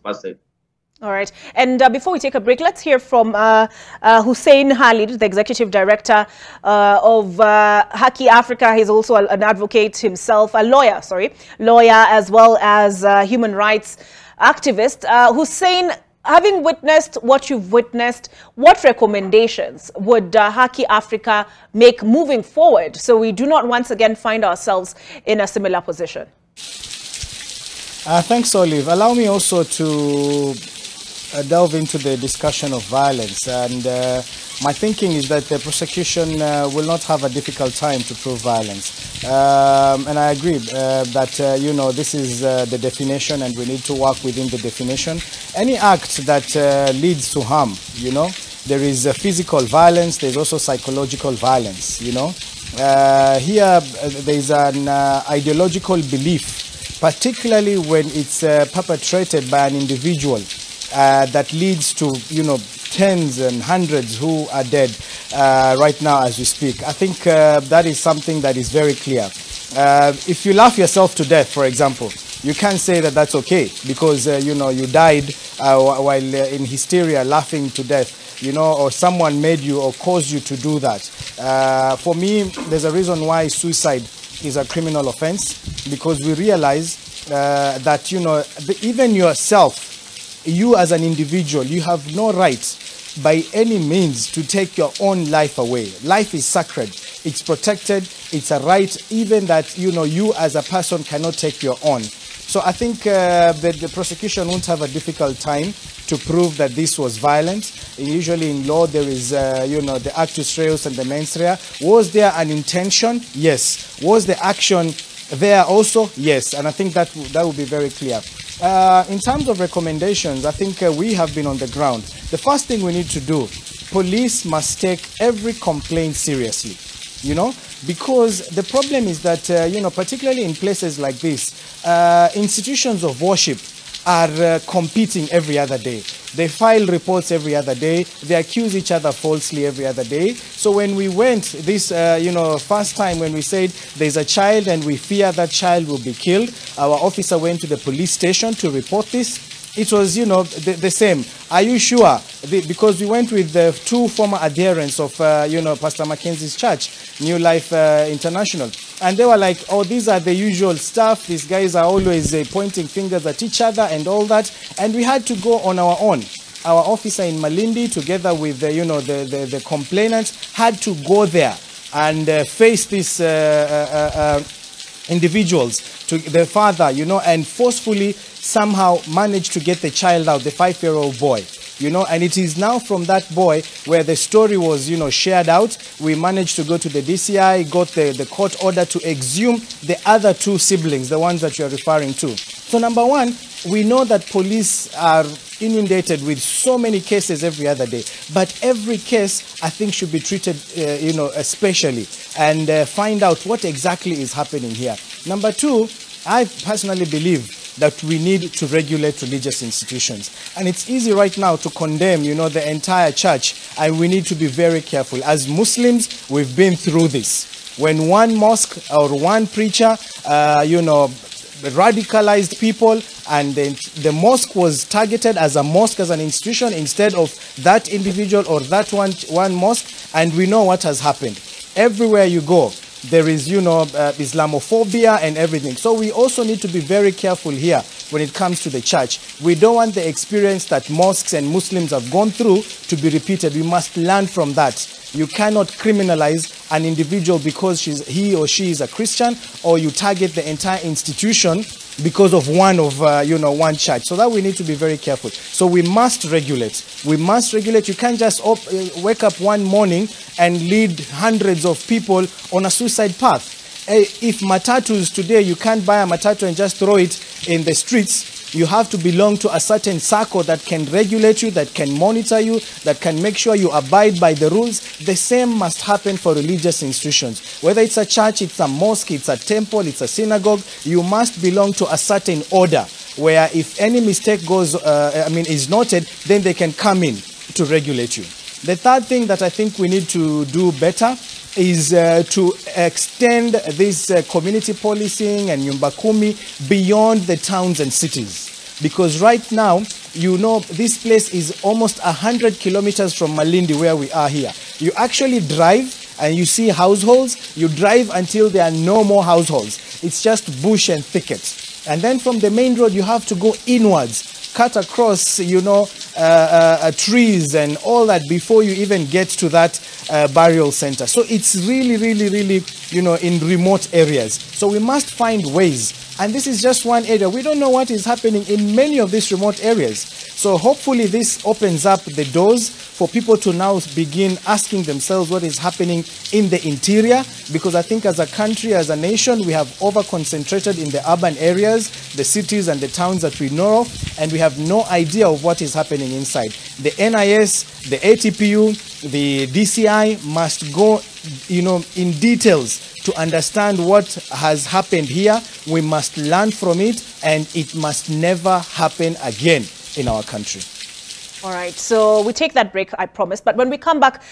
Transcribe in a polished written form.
person. All right. And before we take a break, let's hear from Hussein Khalid, the Executive Director of Haki Africa. He's also an advocate himself, a lawyer, as well as human rights activist. Hussein, having witnessed what you've witnessed, what recommendations would Haki Africa make moving forward so we do not once again find ourselves in a similar position? Thanks, Olive. Allow me also to delve into the discussion of violence, and my thinking is that the prosecution will not have a difficult time to prove violence, and I agree that you know, this is the definition and we need to work within the definition. Any act that leads to harm, you know, there is physical violence, there's also psychological violence, you know. Here there's an ideological belief, particularly when it's perpetrated by an individual, that leads to, you know, tens and hundreds who are dead right now as we speak. I think that is something that is very clear. If you laugh yourself to death, for example, you can't say that that's okay because, you know, you died while in hysteria laughing to death, you know, or someone made you or caused you to do that. For me, there's a reason why suicide is a criminal offense, because we realize that, you know, even yourself, you as an individual, you have no right by any means to take your own life away. Life is sacred. It's protected. It's a right, even that, you know, you as a person cannot take your own. So I think that the prosecution won't have a difficult time to prove that this was violent. Usually in law there is, you know, the actus reus and the mens rea. Was there an intention? Yes. Was the action there also? Yes. And I think that will be very clear. In terms of recommendations, I think we have been on the ground. The first thing we need to do, police must take every complaint seriously, you know, because the problem is that, you know, particularly in places like this, institutions of worship are competing every other day. They file reports every other day. They accuse each other falsely every other day. So when we went this, you know, first time when we said there's a child and we fear that child will be killed, our officer went to the police station to report this. It was, you know, the same. Are you sure? Because we went with the two former adherents of, you know, Pastor Mackenzie's church, New Life International. And they were like, oh, these are the usual stuff. These guys are always pointing fingers at each other and all that. And we had to go on our own. Our officer in Malindi, together with, you know, the complainants, had to go there and face these individuals, to the father, you know, and forcefully somehow managed to get the child out, the 5-year-old boy, you know. And it is now from that boy where the story was, you know, shared out. We managed to go to the DCI, got the court order to exhume the other two siblings, the ones that you're referring to. So number one, we know that police are inundated with so many cases every other day, but every case I think should be treated, you know, especially, and find out what exactly is happening here. Number two, I personally believe that we need to regulate religious institutions. And it's easy right now to condemn, you know, the entire church, and we need to be very careful. As Muslims, we've been through this. When one mosque or one preacher, you know, radicalized people, and then the mosque was targeted as a mosque, as an institution, instead of that individual or that one mosque, and we know what has happened. Everywhere you go, there is, you know, Islamophobia and everything. So we also need to be very careful here when it comes to the church. We don't want the experience that mosques and Muslims have gone through to be repeated. We must learn from that. You cannot criminalize an individual because he or she is a Christian, or you target the entire institution because of you know, one church. So that we need to be very careful. So we must regulate. We must regulate. You can't just wake up one morning and lead hundreds of people on a suicide path. If matatus today, you can't buy a matatu and just throw it in the streets. You have to belong to a certain circle that can regulate you, that can monitor you, that can make sure you abide by the rules. The same must happen for religious institutions. Whether it's a church, it's a mosque, it's a temple, it's a synagogue, you must belong to a certain order where if any mistake is noted, then they can come in to regulate you. The third thing that I think we need to do better is to extend this community policing and nyumba kumi beyond the towns and cities. because right now, you know, this place is almost 100 kilometers from Malindi, where we are here. You actually drive and you see households. You drive until there are no more households. It's just bush and thicket. And then from the main road, you have to go inwards, cut across, you know, trees and all that before you even get to that burial center. So it's really, really, really, you know, in remote areas. So we must find ways. And this is just one area. We don't know what is happening in many of these remote areas. So hopefully this opens up the doors for people to now begin asking themselves what is happening in the interior, because I think as a country, as a nation, we have over-concentrated in the urban areas, the cities and the towns that we know of, and we have no idea of what is happening inside. The NIS, the ATPU, the DCI must go, you know, in details to understand what has happened here. We must learn from it, and it must never happen again in our country. All right, so we take that break, I promise. But when we come back,